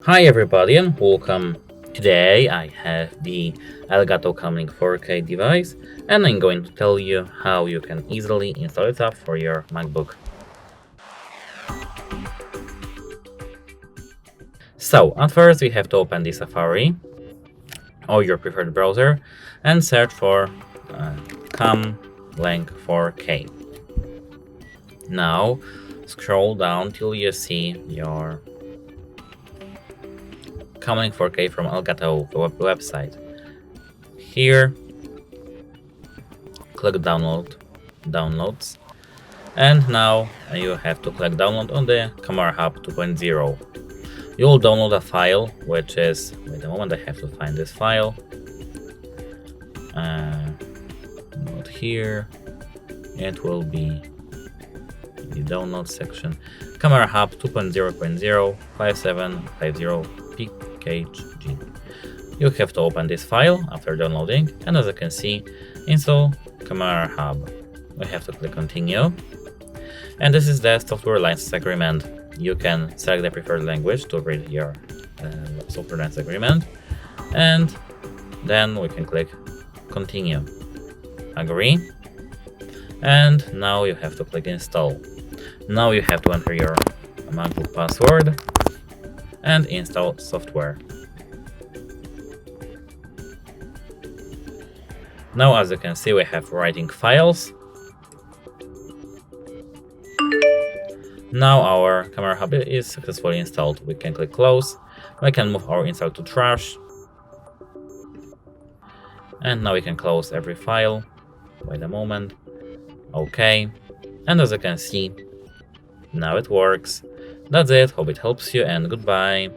Hi everybody and welcome. Today I have the ELGATO CAM LINK 4K device and I'm going to tell you how you can easily install it up for your MacBook. So at first we have to open the Safari or your preferred browser and search for CAM LINK 4K. Now scroll down till you see your CAM LINK 4K from ELGATO website. Here click downloads, and now you have to click download on the Camera Hub 2.0. You'll download a file which is, wait a moment, I have to find this file. Not here, it will be the download section. Camera Hub 2.0.0 5750 pkg. You have to open this file after downloading, and as you can see, install Camera Hub. We have to click continue, and this is the software license agreement. You can select the preferred language to read your software license agreement, and then we can click continue, agree, and now you have to click install. Now you have to enter your MacBook password and install software. Now, as you can see, we have writing files. Now our Camera Hub is successfully installed. We can click close. We can move our install to trash. And now we can close every file. Wait a moment. Okay. And as you can see, now it works. That's it. Hope it helps you and goodbye.